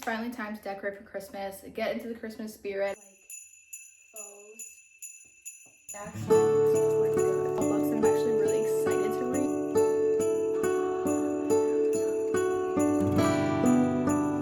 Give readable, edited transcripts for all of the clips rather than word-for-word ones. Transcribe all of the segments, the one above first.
It's finally time to decorate for Christmas, get into the Christmas spirit. Actually, looks pretty good. All books that I'm actually really excited to read.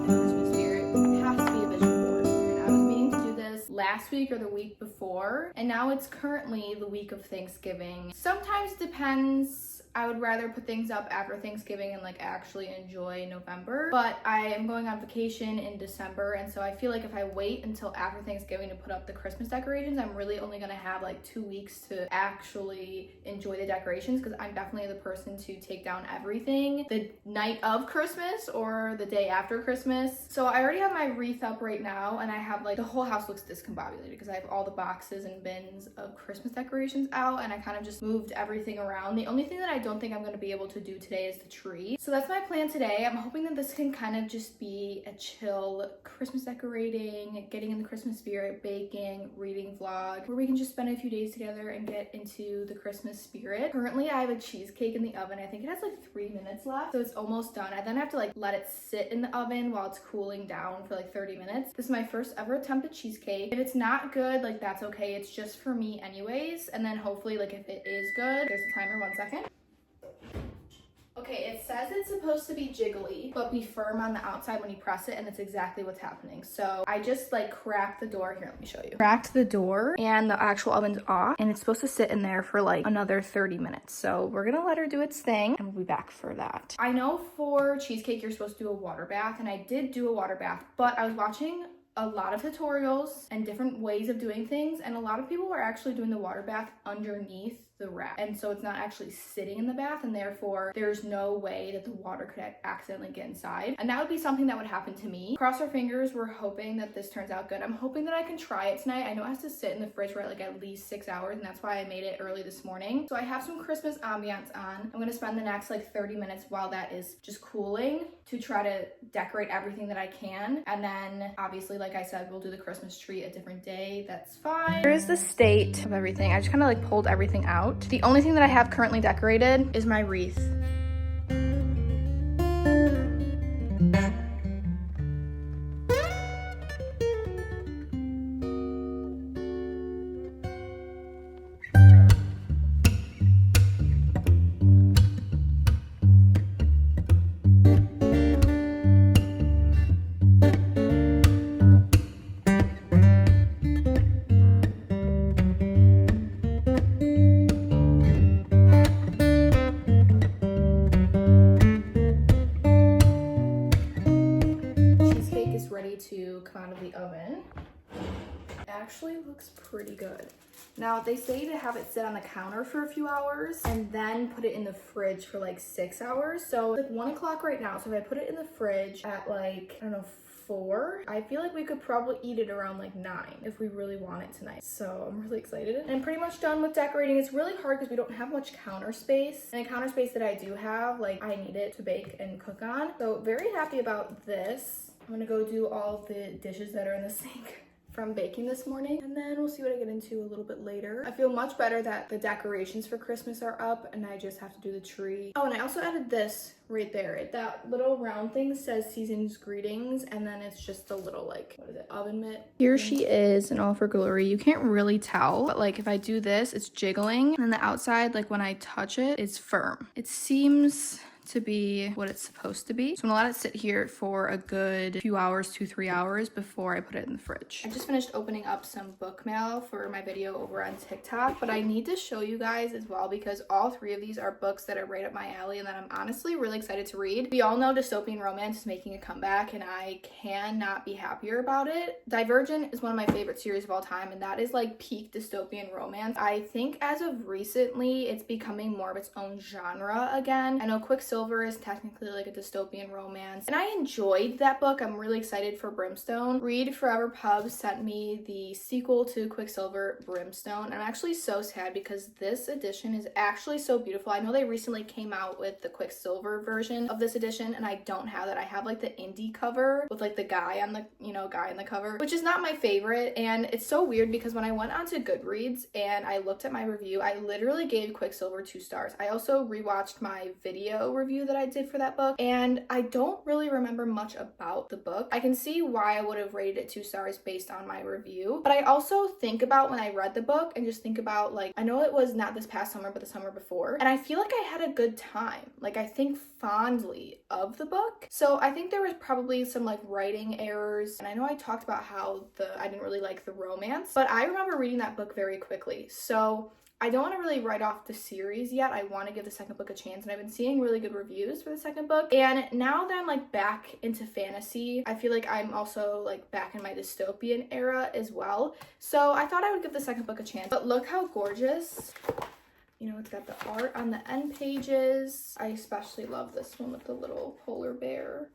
The Christmas spirit has to be a vision board. And I was meaning to do this last week or the week before, and now it's currently the week of Thanksgiving. Sometimes depends. I would rather put things up after Thanksgiving and like actually enjoy November, but I am going on vacation in December, and so I feel like if I wait until after Thanksgiving to put up the Christmas decorations, I'm really only gonna have like 2 weeks to actually enjoy the decorations, because I'm definitely the person to take down everything the night of Christmas or the day after Christmas. So I already have my wreath up right now, and I have like the whole house looks discombobulated because I have all the boxes and bins of Christmas decorations out, and I kind of just moved everything around. The only thing that I don't think I'm going to be able to do today is the tree. So that's my plan today. I'm hoping that this can kind of just be a chill Christmas decorating, getting in the Christmas spirit, baking, reading vlog, where we can just spend a few days together and get into the Christmas spirit. Currently, I have a cheesecake in the oven. I think it has like 3 minutes left, so it's almost done. I then have to like let it sit in the oven while it's cooling down for like 30 minutes. This is my first ever attempt at cheesecake. If it's not good, like that's okay. It's just for me anyways. And then hopefully like if it is good, there's a timer, 1 second. Okay, it says it's supposed to be jiggly, but be firm on the outside when you press it, and that's exactly what's happening. So I just like cracked the door. Here, let me show you. Cracked the door, and the actual oven's off, and it's supposed to sit in there for like another 30 minutes. So we're gonna let her do its thing, and we'll be back for that. I know for cheesecake, you're supposed to do a water bath, and I did do a water bath, but I was watching a lot of tutorials and different ways of doing things, and a lot of people are actually doing the water bath underneath the rack, and so it's not actually sitting in the bath, and therefore there's no way that the water could accidentally get inside, and that would be something that would happen to me. Cross our fingers, we're hoping that this turns out good. I'm hoping that I can try it tonight. I know it has to sit in the fridge for like at least 6 hours, and that's why I made it early this morning. So I have some Christmas ambiance on. I'm gonna spend the next like 30 minutes while that is just cooling to try to decorate everything that I can, and then obviously, like I said, we'll do the Christmas tree a different day. That's fine. Here is the state of everything. I just kind of like pulled everything out. The only thing that I have currently decorated is my wreath. To come out of the oven. It actually looks pretty good. Now they say to have it sit on the counter for a few hours and then put it in the fridge for like 6 hours. So it's like 1 o'clock right now. So if I put it in the fridge at like, I don't know, 4, I feel like we could probably eat it around like 9 if we really want it tonight. So I'm really excited. And I'm pretty much done with decorating. It's really hard because we don't have much counter space, and the counter space that I do have, like I need it to bake and cook on. So very happy about this. I'm gonna go do all the dishes that are in the sink from baking this morning, and then we'll see what I get into a little bit later. I feel much better that the decorations for Christmas are up, and I just have to do the tree. Oh, and I also added this right there. That little round thing says Season's Greetings, and then it's just a little like, what is it, oven mitt? Here she is in all of her glory. You can't really tell, but like if I do this, it's jiggling, and the outside, like when I touch it, it's firm. It seems to be what it's supposed to be. So I'm gonna let it sit here for a good few hours, 2-3 hours before I put it in the fridge. I just finished opening up some book mail for my video over on TikTok, but I need to show you guys as well because all 3 of these are books that are right up my alley and that I'm honestly really excited to read. We all know dystopian romance is making a comeback, and I cannot be happier about it. Divergent is one of my favorite series of all time, and that is like peak dystopian romance. I think as of recently, it's becoming more of its own genre again. I know Quicksilver is technically like a dystopian romance, and I enjoyed that book. I'm really excited for Brimstone. Read Forever Pub sent me the sequel to Quicksilver, Brimstone. I'm actually so sad because this edition is actually so beautiful. I know they recently came out with the Quicksilver version of this edition, and I don't have that. I have like the indie cover with like the guy on the, guy on the cover, which is not my favorite. And it's so weird because when I went onto Goodreads and I looked at my review, I literally gave Quicksilver 2 stars. I also rewatched my video review review that I did for that book, and I don't really remember much about the book. I can see why I would have rated it 2 stars based on my review, but I also think about when I read the book and just think about, like, I know it was not this past summer but the summer before, and I feel like I had a good time. Like, I think fondly of the book. So I think there was probably some like writing errors, and I know I talked about how I didn't really like the romance, but I remember reading that book very quickly. So I don't want to really write off the series yet. I want to give the second book a chance, and I've been seeing really good reviews for the second book. And now that I'm like back into fantasy, I feel like I'm also like back in my dystopian era as well. So I thought I would give the second book a chance. But look how gorgeous. You know, it's got the art on the end pages. I especially love this one with the little polar bear.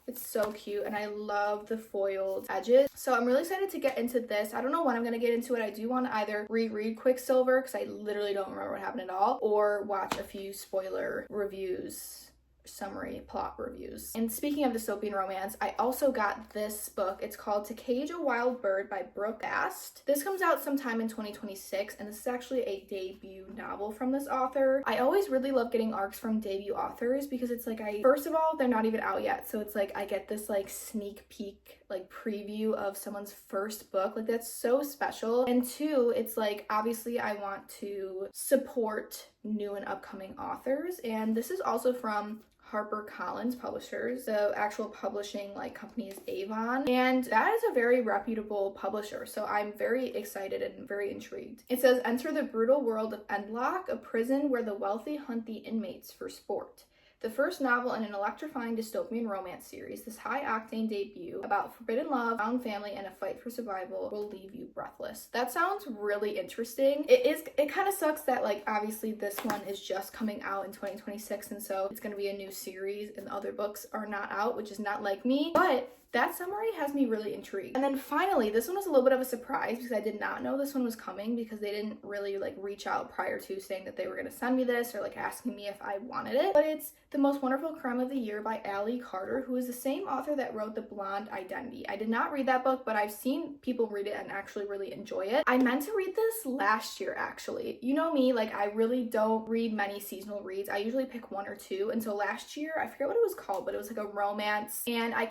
It's so cute, and I love the foiled edges. So I'm really excited to get into this. I don't know when I'm gonna get into it. I do want to either reread Quicksilver, because I literally don't remember what happened at all, or watch a few spoiler reviews, summary plot reviews. And speaking of dystopian romance, I also got this book. It's called To Cage a Wild Bird by Brooke Bast. This comes out sometime in 2026, and this is actually a debut novel from this author. I always really love getting arcs from debut authors, because it's like, first of all, they're not even out yet, so it's like I get this like sneak peek, like preview of someone's first book. Like, that's so special. And two, it's like, obviously I want to support new and upcoming authors, and this is also from HarperCollins Publishers. The actual publishing like company is Avon, and that is a very reputable publisher, so I'm very excited and very intrigued. It says, enter the brutal world of Endlock, a prison where the wealthy hunt the inmates for sport. The first novel in an electrifying dystopian romance series, this high-octane debut about forbidden love, found family, and a fight for survival will leave you breathless. That sounds really interesting. It kind of sucks that, like, obviously this one is just coming out in 2026, and so it's going to be a new series and the other books are not out, which is not like me, but that summary has me really intrigued. And then finally, this one was a little bit of a surprise, because I did not know this one was coming, because they didn't really like reach out prior to saying that they were going to send me this or like asking me if I wanted it. But it's The Most Wonderful Crime of the Year by Ali Carter, who is the same author that wrote The Blonde Identity. I did not read that book, but I've seen people read it and actually really enjoy it. I meant to read this last year, actually. You know me, like, I really don't read many seasonal reads. I usually pick 1 or 2. And so last year, I forget what it was called, but it was like a romance, and I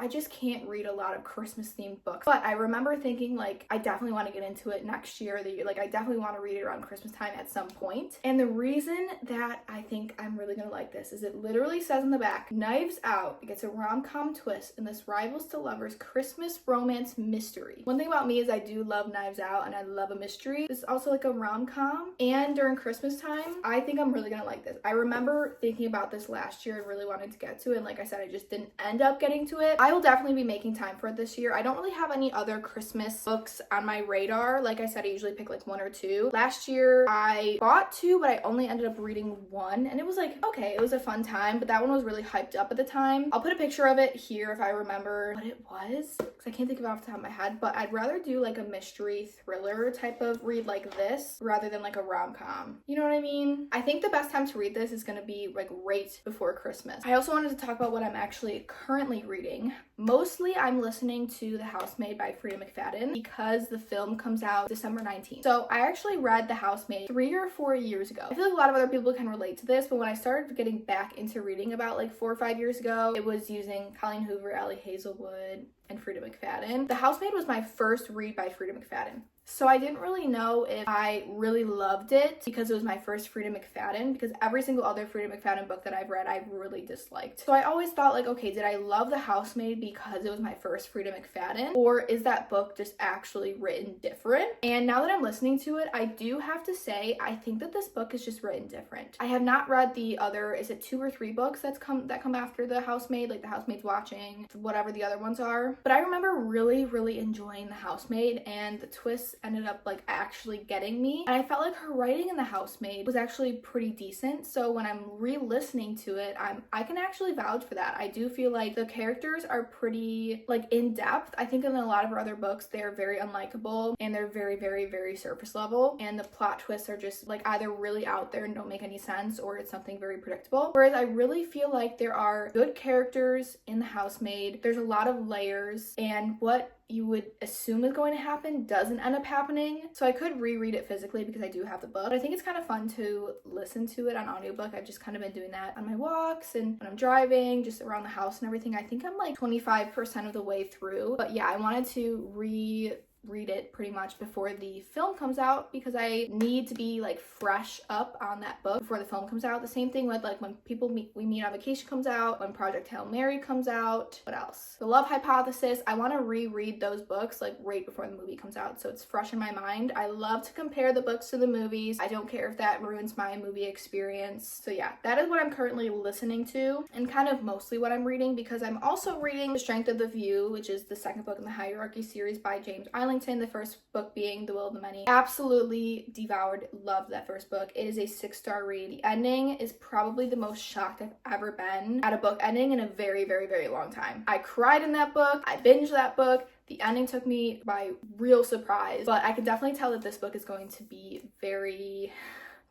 just can't read a lot of Christmas themed books. But I remember thinking, like, I definitely want to get into it next year. Like, I definitely want to read it around Christmas time at some point. And the reason that I think I'm really gonna like this is it literally says on the back, Knives Out gets a rom-com twist in this rivals to lovers Christmas romance mystery. One thing about me is I do love Knives Out and I love a mystery. This is also like a rom-com, and during Christmas time, I think I'm really gonna like this. I remember thinking about this last year and really wanted to get to it, and like I said, I just didn't end up getting to it. I will definitely be making time for it this year. I don't really have any other Christmas books on my radar. Like I said, I usually pick like 1 or 2. Last year I bought 2, but I only ended up reading 1, and it was like, okay, it was a fun time, but that one was really hyped up at the time. I'll put a picture of it here if I remember what it was, because I can't think of it off the top of my head, but I'd rather do like a mystery thriller type of read like this rather than like a rom-com. You know what I mean? I think the best time to read this is going to be like right before Christmas. I also wanted to talk about what I'm actually currently reading. Mostly I'm listening to The Housemaid by Frida McFadden, because the film comes out December 19th. So I actually read The Housemaid 3 or 4 years ago. I feel like a lot of other people can relate to this, but when I started getting back into reading about like 4 or 5 years ago, it was using Colleen Hoover, Allie Hazelwood, and Frida McFadden. The Housemaid was my first read by Frida McFadden. So I didn't really know if I really loved it because it was my first Frida McFadden, because every single other Frida McFadden book that I've read, I've really disliked. So I always thought like, okay, did I love The Housemaid because it was my first Frida McFadden, or is that book just actually written different? And now that I'm listening to it, I do have to say, I think that this book is just written different. I have not read the other, is it 2 or 3 books that come after The Housemaid, like The Housemaid's Watching, whatever the other ones are. But I remember really enjoying The Housemaid, and the twists ended up like actually getting me, and I felt like her writing in The Housemaid was actually pretty decent. So when I'm re-listening to it, I can actually vouch for that. I do feel like the characters are pretty like in depth. I think in a lot of her other books they're very unlikable and they're very surface level, and the plot twists are just like either really out there and don't make any sense, or it's something very predictable. Whereas I really feel like there are good characters in The Housemaid. There's a lot of layers, and what you would assume is going to happen doesn't end up happening. So I could reread it physically because I do have the book. But I think it's kind of fun to listen to it on audiobook. I've just kind of been doing that on my walks and when I'm driving, just around the house and everything. I think I'm like 25% of the way through. But yeah, I wanted to read it pretty much before the film comes out because I need to be like fresh up on that book before the film comes out. The same thing with like when We Meet on Vacation comes out, when Project Hail Mary comes out. What else? The Love Hypothesis. I want to reread those books like right before the movie comes out so it's fresh in my mind. I love to compare the books to the movies. I don't care if that ruins my movie experience. So yeah, that is what I'm currently listening to and kind of mostly what I'm reading because I'm also reading The Strength of the View, which is the second book in the Hierarchy series by James Islington. The first book being The Will of the Many. Absolutely devoured, loved that first book. It is a 6-star read. The ending is probably the most shocked I've ever been at a book ending in a very, very, very long time. I cried in that book. I binged that book. The ending took me by real surprise, but I can definitely tell that this book is going to be very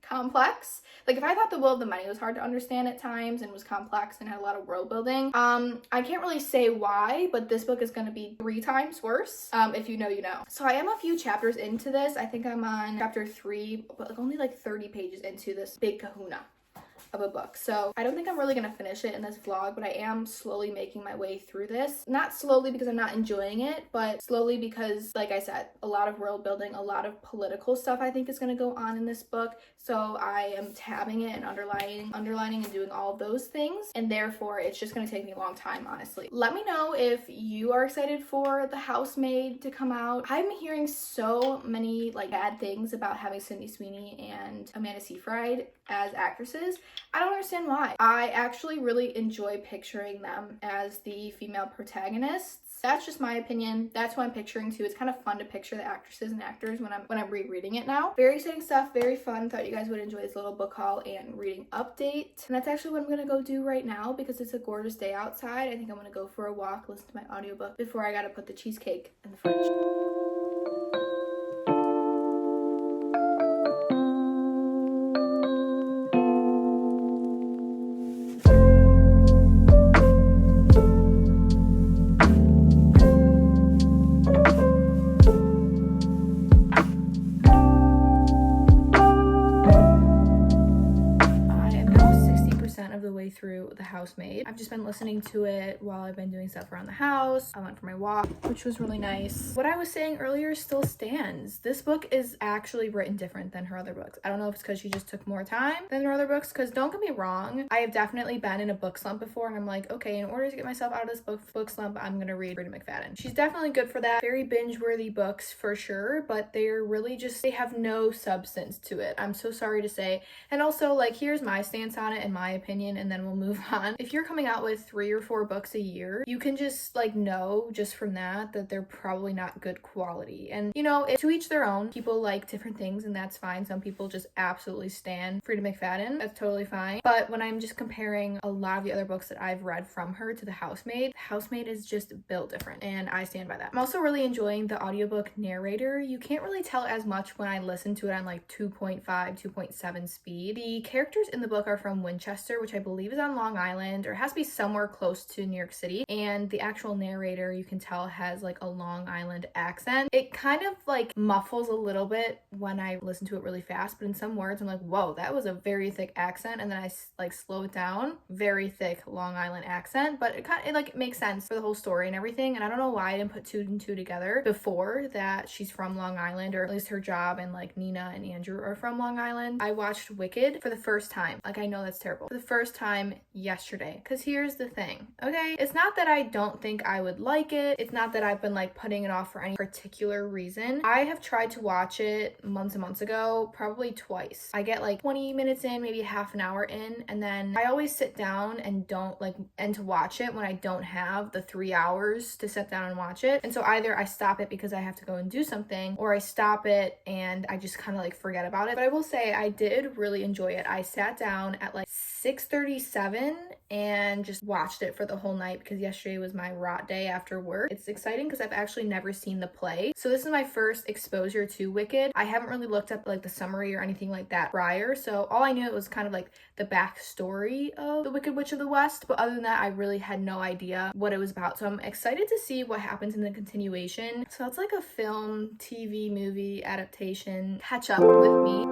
complex. Like if I thought The Will of the Many was hard to understand at times and was complex and had a lot of world building, I can't really say why, but this book is going to be 3 times worse. If you know, you know. So I am a few chapters into this. I think I'm on chapter 3, but like only like 30 pages into this big kahuna of a book. So I don't think I'm really gonna finish it in this vlog, but I am slowly making my way through this. Not slowly because I'm not enjoying it, but slowly because, like I said, a lot of world building, a lot of political stuff I think is gonna go on in this book. So I am tabbing it and underlining and doing all of those things. And therefore it's just gonna take me a long time, honestly. Let me know if you are excited for The Housemaid to come out. I'm hearing so many like bad things about having Sydney Sweeney and Amanda Seyfried as actresses. I don't understand why. I actually really enjoy picturing them as the female protagonists. That's just my opinion. That's what I'm picturing too. It's kind of fun to picture the actresses and actors when I'm rereading it now. Very exciting stuff, very fun. Thought you guys would enjoy this little book haul and reading update. And that's actually what I'm gonna go do right now because it's a gorgeous day outside. I think I'm gonna go for a walk, listen to my audiobook before I gotta put the cheesecake in the fridge. Through The Housemaid. I've just been listening to it while I've been doing stuff around the house. I went for my walk, which was really nice. What I was saying earlier still stands. This book is actually written different than her other books. I don't know if it's because she just took more time than her other books, because don't get me wrong, I have definitely been in a book slump before, and I'm like, okay, in order to get myself out of this book slump, I'm gonna read Freida McFadden. She's definitely good for that. Very binge-worthy books for sure, but they're really just, they have no substance to it. I'm so sorry to say. And also, like, here's my stance on it in my opinion, and then we'll move on. If you're coming out with 3 or 4 books a year, you can just like know just from that they're probably not good quality. And you know, to each their own. People like different things and that's fine. Some people just absolutely stan Freida McFadden. That's totally fine. But when I'm just comparing a lot of the other books that I've read from her to The Housemaid is just built different, and I stand by that. I'm also really enjoying the audiobook narrator. You can't really tell as much when I listen to it on like 2.5, 2.7 speed. The characters in the book are from Winchester, which I believe is on Long Island, or it has to be somewhere close to New York City, and the actual narrator, you can tell, has like a Long Island accent. It kind of like muffles a little bit when I listen to it really fast, but in some words I'm like, whoa, that was a very thick accent, and then I like slow it down, very thick Long Island accent, but it like makes sense for the whole story and everything. And I don't know why I didn't put 2 and 2 together before, that she's from Long Island, or at least her job and like Nina and Andrew are from Long Island. I watched Wicked for the first time. Like, I know that's terrible. For the first time yesterday, because here's the thing, okay? It's not that I don't think I would like it. It's not that I've been like putting it off for any particular reason. I have tried to watch it months and months ago, probably twice. I get like 20 minutes in, maybe half an hour in, and then I always sit down and don't like, and to watch it when I don't have the 3 hours to sit down and watch it. And so either I stop it because I have to go and do something, or I stop it and I just kind of like forget about it. But I will say I did really enjoy it. I sat down at like 6:37 and just watched it for the whole night because yesterday was my rot day after work. It's exciting because I've actually never seen the play. So this is my first exposure to Wicked. I haven't really looked up like the summary or anything like that prior. So all I knew it was kind of like the backstory of the Wicked Witch of the West. But other than that, I really had no idea what it was about. So I'm excited to see what happens in the continuation. So it's like a film, TV, movie adaptation. Catch up with me.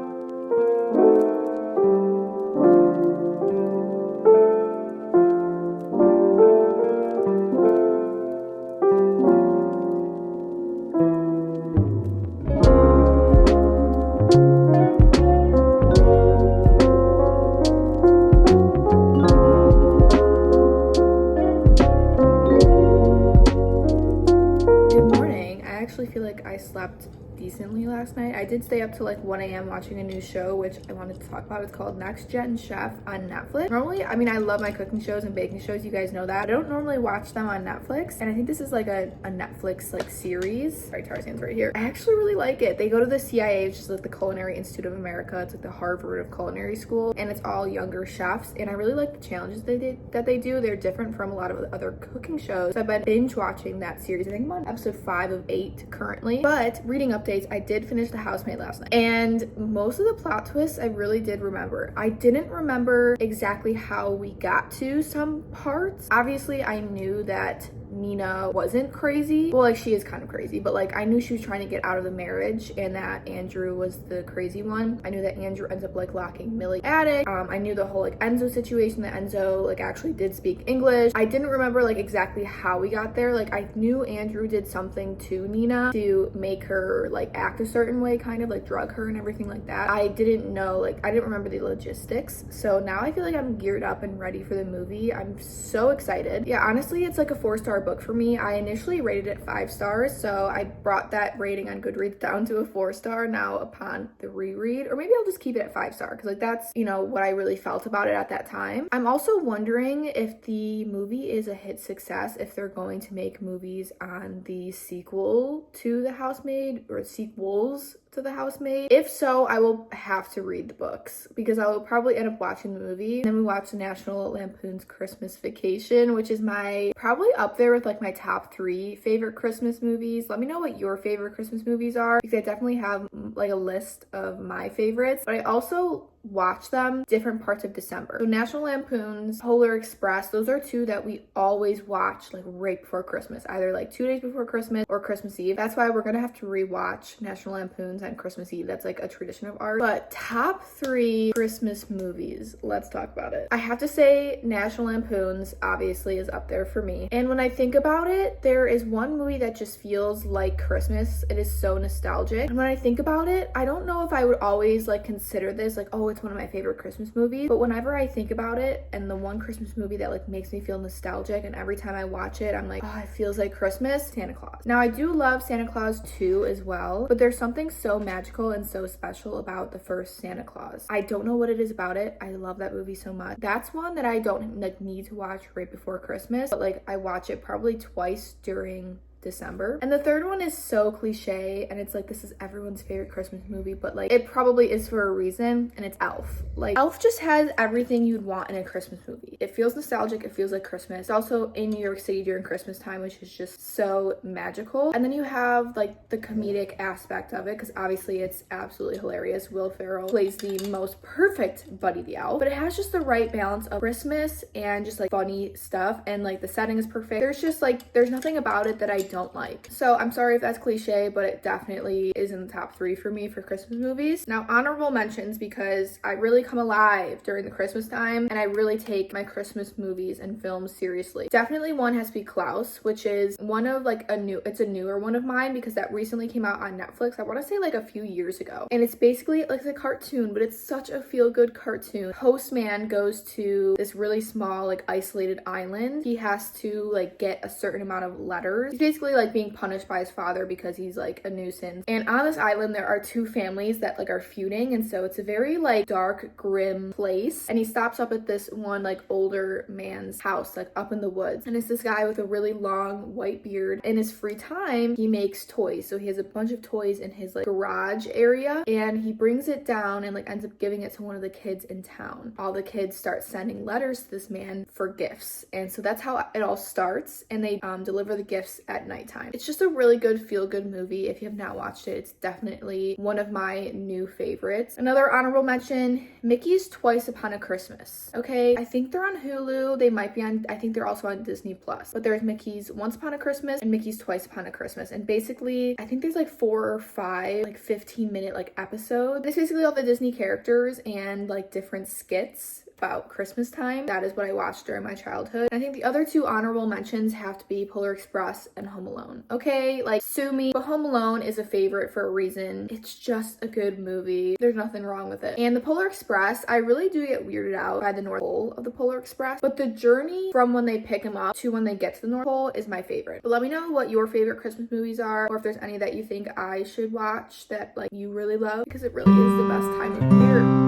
I feel like I slept decently last night. I did stay up till like 1 a.m. watching a new show, which I wanted to talk about. It's called Next Gen Chef on Netflix. Normally, I mean, I love my cooking shows and baking shows. You guys know that. I don't normally watch them on Netflix. And I think this is like a Netflix like series. Sorry, Tarzan's right here. I actually really like it. They go to the CIA, which is like the Culinary Institute of America. It's like the Harvard of culinary school. And it's all younger chefs. And I really like the challenges that they do. They're different from a lot of the other cooking shows. So I've been binge watching that series. I think I'm on episode 5 of 8 currently. But reading updates, I did finish The Housemaid last night. And most of the plot twists I really did remember. I didn't remember exactly how we got to some parts. Obviously, I knew that Nina wasn't crazy. Well, like, she is kind of crazy, but like, I knew she was trying to get out of the marriage and that Andrew was the crazy one. I knew that Andrew ends up like locking Millie in the attic. I knew the whole like Enzo situation, that Enzo like actually did speak English. I didn't remember like exactly how we got there. Like, I knew Andrew did something to Nina to make her like act a certain way, kind of like drug her and everything like that. I didn't know, like, I didn't remember the logistics. So now I feel like I'm geared up and ready for the movie. I'm so excited. Yeah, honestly, it's like a 4-star book for me. I initially rated it 5 stars, so I brought that rating on Goodreads down to a 4-star now upon the reread, or maybe I'll just keep it at 5-star because like that's, you know, what I really felt about it at that time. I'm also wondering if the movie is a hit success, if they're going to make movies on the sequel to The Housemaid or sequels to The Housemaid. If so, I will have to read the books because I will probably end up watching the movie. And then we watch the National Lampoon's Christmas Vacation, which is my probably up there with like my top 3 favorite Christmas movies. Let me know what your favorite Christmas movies are because I definitely have like a list of my favorites, but I also watch them different parts of December. So National Lampoon's, Polar Express, those are 2 that we always watch like right before Christmas, either like 2 days before Christmas or Christmas Eve. That's why we're gonna have to rewatch National Lampoon's on Christmas Eve. That's like a tradition of ours. But top 3 Christmas movies, let's talk about it. I have to say National Lampoon's obviously is up there for me. And when I think about it, there is one movie that just feels like Christmas. It is so nostalgic. And when I think about it, I don't know if I would always like consider this like, oh, it's one of my favorite Christmas movies, but whenever I think about it, and the one Christmas movie that like makes me feel nostalgic and every time I watch it I'm like, oh, it feels like Christmas, Santa Claus. Now I do love Santa Claus 2 as well, but there's something so magical and so special about the first Santa Claus. I don't know what it is about it. I love that movie so much. That's one that I don't like need to watch right before Christmas, but like I watch it probably twice during December. And the third one is so cliche, and it's like, this is everyone's favorite Christmas movie, but like it probably is for a reason, and it's Elf. Like, Elf just has everything you'd want in a Christmas movie. It feels nostalgic, it feels like Christmas. It's also in New York City during Christmas time, which is just so magical. And then you have like the comedic aspect of it, because obviously it's absolutely hilarious. Will Ferrell plays the most perfect Buddy the Elf, but it has just the right balance of Christmas and just like funny stuff, and like the setting is perfect. There's just like, there's nothing about it that I don't like. So I'm sorry if that's cliche, but it definitely is in the top 3 for me for Christmas movies. Now, honorable mentions, because I really come alive during the Christmas time and I really take my Christmas movies and films seriously. Definitely one has to be Klaus, which is one of like it's a newer one of mine because that recently came out on Netflix. I want to say like a few years ago. And it's basically like a cartoon, but it's such a feel-good cartoon. Postman goes to this really small like isolated island. He has to like get a certain amount of letters. He's basically basically like being punished by his father because he's like a nuisance. And on this island there are two families that like are feuding, and so it's a very like dark, grim place. And he stops up at this one like older man's house, like up in the woods, and it's this guy with a really long white beard. In his free time he makes toys, so he has a bunch of toys in his like garage area, and he brings it down and like ends up giving it to one of the kids in town. All the kids start sending letters to this man for gifts, and so that's how it all starts. And they deliver the gifts at nighttime. It's just a really good feel-good movie. If you have not watched it, it's definitely one of my new favorites. Another honorable mention, Mickey's Twice Upon a Christmas. Okay, I think they're on Hulu. They might be on, I think they're also on Disney Plus. But there's Mickey's Once Upon a Christmas and Mickey's Twice Upon a Christmas. And basically, I think there's like 4 or 5 like 15-minute like episodes. It's basically all the Disney characters and like different skits about Christmas time. That is what I watched during my childhood. I think the other 2 honorable mentions have to be Polar Express and Home Alone. Okay, like sue me, but Home Alone is a favorite for a reason. It's just a good movie. There's nothing wrong with it. And the Polar Express, I really do get weirded out by the North Pole of the Polar Express, but the journey from when they pick them up to when they get to the North Pole is my favorite. But let me know what your favorite Christmas movies are, or if there's any that you think I should watch that like you really love, because it really is the best time of year.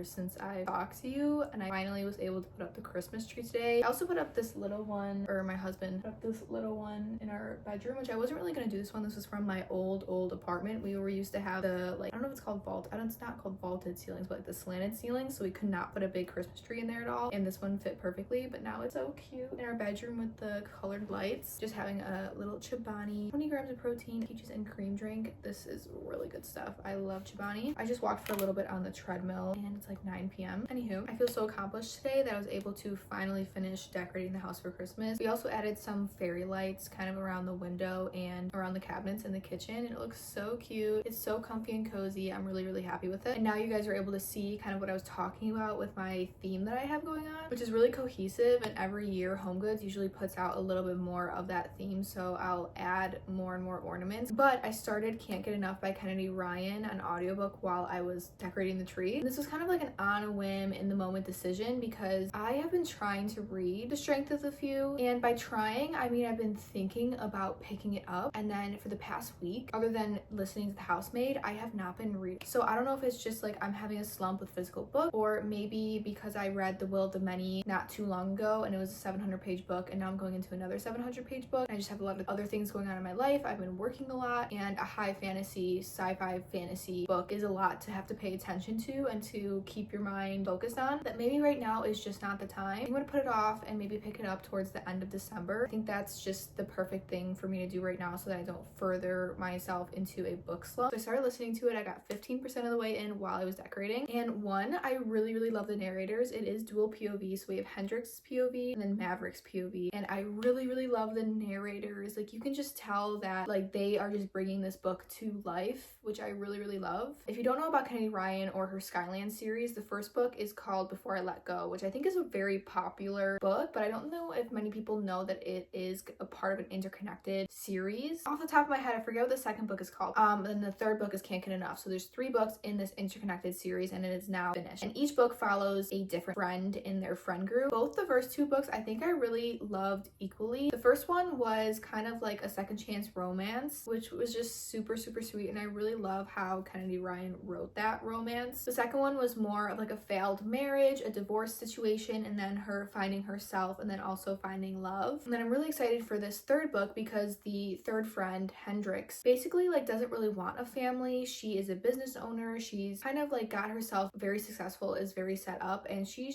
Since I talked to you, and I finally was able to put up the Christmas tree today. I also put up this little one, or my husband put up this little one in our bedroom, which I wasn't really gonna do this one. This was from my old apartment. We were used to have the like, I don't know if it's called vault, I don't, it's not called vaulted ceilings, but like the slanted ceilings, so we could not put a big Christmas tree in there at all, and this one fit perfectly. But now it's so cute in our bedroom with the colored lights. Just having a little Chobani, 20 grams of protein, peaches and cream drink. This is really good stuff. I love Chobani. I just walked for a little bit on the treadmill, and it's like 9 p.m. Anywho, I feel so accomplished today that I was able to finally finish decorating the house for Christmas. We also added some fairy lights kind of around the window and around the cabinets in the kitchen, and it looks so cute. It's so comfy and cozy. I'm really happy with it. And now you guys are able to see kind of what I was talking about with my theme that I have going on, which is really cohesive, and every year Home Goods usually puts out a little bit more of that theme, so I'll add more and more ornaments. But I started Can't Get Enough by Kennedy Ryan, an audiobook, while I was decorating the tree. And this was kind of like an on a whim, in the moment decision, because I have been trying to read The Strength of the Few, and by trying I mean I've been thinking about picking it up, and then for the past week, other than listening to The Housemaid, I have not been reading. So I don't know if it's just like I'm having a slump with physical books, or maybe because I read The Will of the Many not too long ago and it was a 700-page book, and now I'm going into another 700-page book. I just have a lot of other things going on in my life. I've been working a lot, and a high fantasy, sci-fi fantasy book is a lot to have to pay attention to and to keep your mind focused on, that maybe right now is just not the time. I'm gonna put it off and maybe pick it up towards the end of December. I think that's just the perfect thing for me to do right now so that I don't further myself into a book slump. So I started listening to it. I got 15% of the way in while I was decorating, and one, I really love the narrators. It is dual POV, so we have Hendrix's POV and then Maverick's POV, and I really love the narrators. Like, you can just tell that like they are just bringing this book to life, which I really love. If you don't know about Kennedy Ryan or her Skyland series, the first book is called Before I Let Go, which I think is a very popular book, but I don't know if many people know that it is a part of an interconnected series. Off the top of my head, I forget what the second book is called. And the third book is Can't Get Enough. So there's 3 books in this interconnected series, and it is now finished. And each book follows a different friend in their friend group. Both the first 2 books I think I really loved equally. The first one was kind of like a second chance romance, which was just super sweet, and I really love how Kennedy Ryan wrote that romance. The second one was more of like a failed marriage, a divorce situation, transformation and then her finding herself and then also finding love. And then I'm really excited for this third book because the third friend, Hendrix, basically like doesn't really want a family. She is a business owner. She's kind of like got herself very successful, is very set up, and she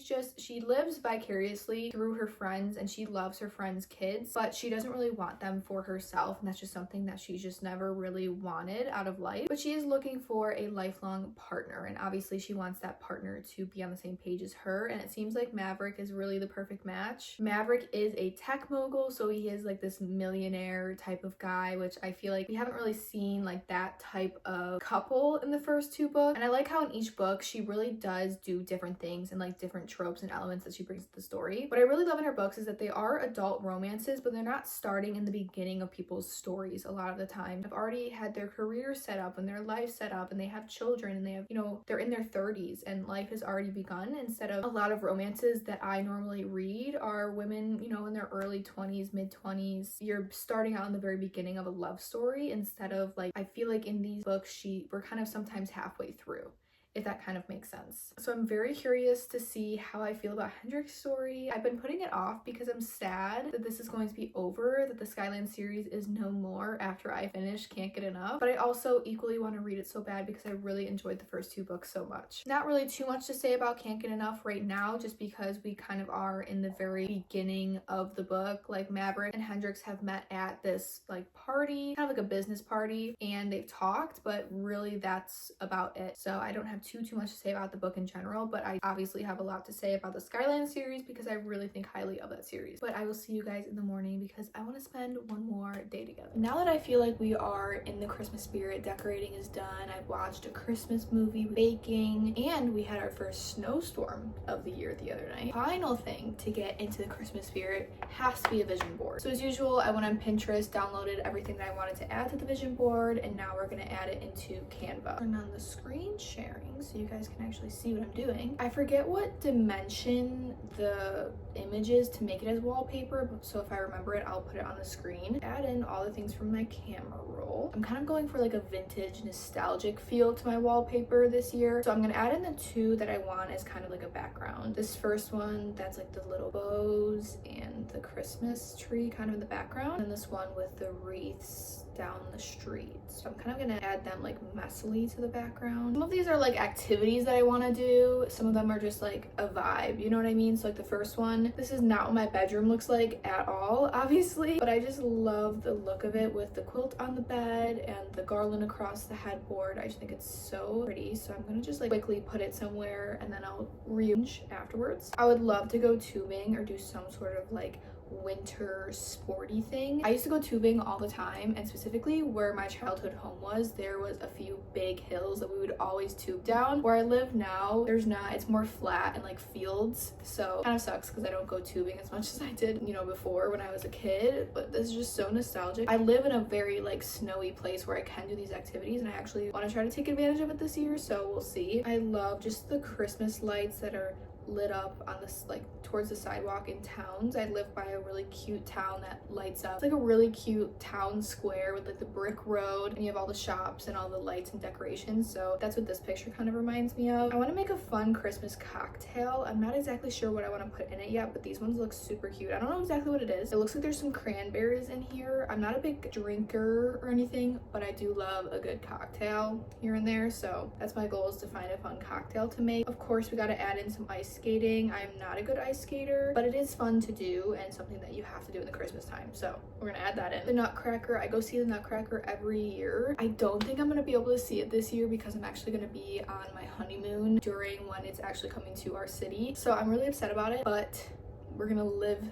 lives vicariously through her friends and she loves her friends' kids, but she doesn't really want them for herself, and that's just something that she's just never really wanted out of life. But she is looking for a lifelong partner, and obviously she wants that partner to be on the same page as her, and it seems like Maverick is really the perfect match. Maverick is a tech mogul, so he is like this millionaire type of guy, which I feel like we haven't really seen like that type of couple in the first two books. And I like how in each book she really does do different things and like different tropes and elements that she brings to the story. What I really love in her books is that they are adult romances, but they're not starting in the beginning of people's stories. A lot of the time have already had their career set up and their life set up, and they have children, and they have, you know, they're in their 30s and life has already begun, instead of a lot of romances that I normally read are women, you know, in their early 20s, mid 20s. You're starting out in the very beginning of a love story, instead of like, I feel like in these books we're kind of sometimes halfway through, if that kind of makes sense. So I'm very curious to see how I feel about Hendrix's story. I've been putting it off because I'm sad that this is going to be over, that the Skyland series is no more after I finish Can't Get Enough. But I also equally want to read it so bad because I really enjoyed the first two books so much. Not really too much to say about Can't Get Enough right now, just because we kind of are in the very beginning of the book. Like Maverick and Hendrix have met at this like party, kind of like a business party, and they've talked, but really that's about it. So I don't have too much to say about the book in general, but I obviously have a lot to say about the Skyland series because I really think highly of that series. But I will see you guys in the morning because I want to spend one more day together. Now that I feel like we are in the Christmas spirit, decorating is done, I've watched a Christmas movie, baking, and we had our first snowstorm of the year the other night. Final thing to get into the Christmas spirit has to be a vision board. So as usual, I went on Pinterest, downloaded everything that I wanted to add to the vision board, and now we're gonna add it into Canva. Turn on the screen sharing so you guys can actually see what I'm doing. I forget what dimension the image is to make it as wallpaper, so if I remember it, I'll put it on the screen. Add in all the things from my camera roll. I'm kind of going for like a vintage nostalgic feel to my wallpaper this year, so I'm gonna add in the two that I want as kind of like a background. This first one, that's like the little bows and the Christmas tree kind of in the background, and this one with the wreaths down the street. So I'm kind of gonna add them like messily to the background. Some of these are like activities that I want to do. Some of them are just like a vibe, you know what I mean? So like the first one, this is not what my bedroom looks like at all, obviously, but I just love the look of it with the quilt on the bed and the garland across the headboard. I just think it's so pretty. So I'm gonna just like quickly put it somewhere and then I'll rearrange afterwards. I would love to go tubing or do some sort of like winter sporty thing. I used to go tubing all the time, and specifically where my childhood home was, there was a few big hills that we would always tube down. Where I live now, there's not, it's more flat and like fields, so it kind of sucks because I don't go tubing as much as I did, you know, before when I was a kid. But this is just so nostalgic. I live in a very like snowy place where I can do these activities, and I actually want to try to take advantage of it this year, so we'll see. I love just the Christmas lights that are lit up on this like towards the sidewalk in towns. I live by a really cute town that lights up. It's like a really cute town square with like the brick road, and you have all the shops and all the lights and decorations. So that's what this picture kind of reminds me of. I want to make a fun Christmas cocktail. I'm not exactly sure what I want to put in it yet, but these ones look super cute. I don't know exactly what it is. It looks like there's some cranberries in here. I'm not a big drinker or anything, but I do love a good cocktail here and there. So that's my goal, is to find a fun cocktail to make. Of course, we got to add in some ice skating. I'm not a good ice skater, but it is fun to do and something that you have to do in the Christmas time. So we're gonna add that in. The Nutcracker, I go see the Nutcracker every year. I don't think I'm gonna be able to see it this year because I'm actually gonna be on my honeymoon during when it's actually coming to our city. So I'm really upset about it, but we're gonna live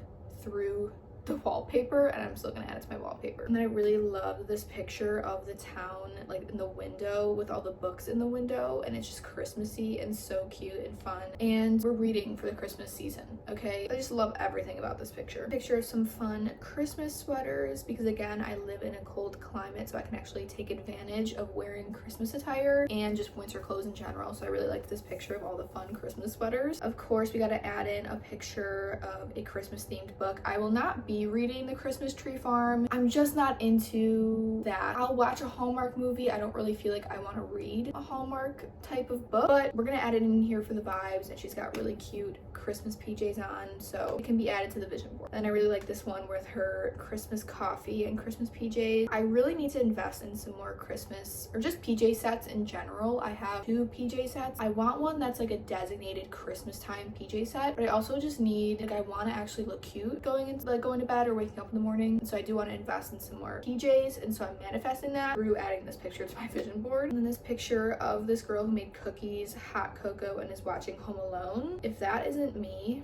through the wallpaper, and I'm still gonna add it to my wallpaper. And then I really love this picture of the town like in the window with all the books in the window, and it's just Christmassy and so cute and fun, and we're reading for the Christmas season. Okay, I just love everything about this picture of some fun Christmas sweaters, because again, I live in a cold climate, so I can actually take advantage of wearing Christmas attire and just winter clothes in general. So I really like this picture of all the fun Christmas sweaters. Of course, we got to add in a picture of a Christmas themed book. I will not be be reading The Christmas Tree Farm. I'm just not into that. I'll watch a Hallmark movie. I don't really feel like I want to read a Hallmark type of book, but we're gonna add it in here for the vibes, and she's got really cute Christmas PJs on, so it can be added to the vision board. And I really like this one with her Christmas coffee and Christmas PJs. I really need to invest in some more Christmas or just PJ sets in general. I have 2 PJ sets. I want one that's like a designated Christmas time PJ set, but I also just need, like, I want to actually look cute going to bed or waking up in the morning. So I do want to invest in some more PJs, and so I'm manifesting that through adding this picture to my vision board. And then this picture of this girl who made cookies, hot cocoa, and is watching Home Alone. If that isn't me,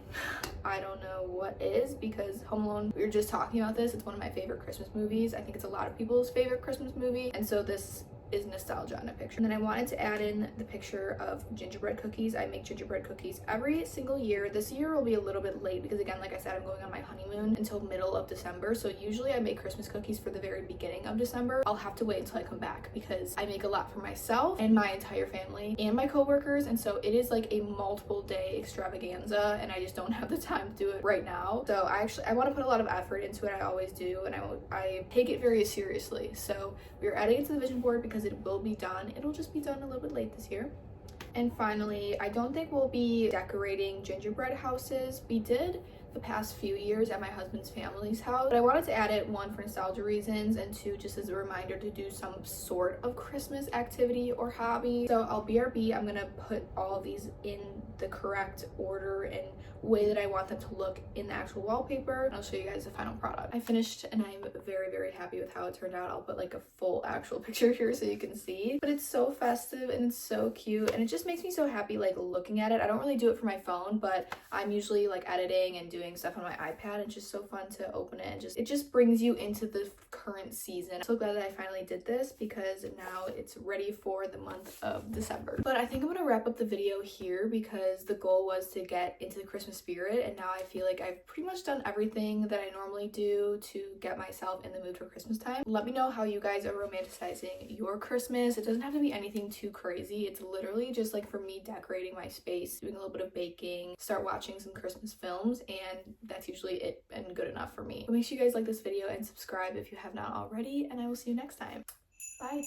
I don't know what is, because Home Alone, we were just talking about this, it's one of my favorite Christmas movies. I think it's a lot of people's favorite Christmas movie, and so this is nostalgia on a picture. And then I wanted to add in the picture of gingerbread cookies. I make gingerbread cookies every single year. This year will be a little bit late because, again, like I said, I'm going on my honeymoon until middle of December. So usually I make Christmas cookies for the very beginning of December. I'll have to wait until I come back because I make a lot for myself and my entire family and my coworkers, and so it is like a multiple day extravaganza, and I just don't have the time to do it right now. So I want to put a lot of effort into it. I always do, and I take it very seriously. So we're adding it to the vision board because it will be done. It'll just be done a little bit late this year. And finally, I don't think we'll be decorating gingerbread houses. We did the past few years at my husband's family's house, but I wanted to add it, 1, for nostalgia reasons, and 2, just as a reminder to do some sort of Christmas activity or hobby. So I'll BRB, I'm gonna put all of these in the correct order and way that I want them to look in the actual wallpaper, and I'll show you guys the final product. I finished, and I'm very, very happy with how it turned out. I'll put like a full actual picture here so you can see, but it's so festive and it's so cute, and it just makes me so happy like looking at it. I don't really do it for my phone, but I'm usually like editing and doing stuff on my iPad. It's just so fun to open it, and it just brings you into the current season. I'm so glad that I finally did this because now it's ready for the month of December. But I think I'm gonna wrap up the video here because the goal was to get into the Christmas spirit, and now I feel like I've pretty much done everything that I normally do to get myself in the mood for Christmas time. Let me know how you guys are romanticizing your Christmas. It doesn't have to be anything too crazy. It's literally just like for me decorating my space, doing a little bit of baking, start watching some Christmas films, and that's usually it and good enough for me. So make sure you guys like this video and subscribe if you have not already, and I will see you next time. Bye.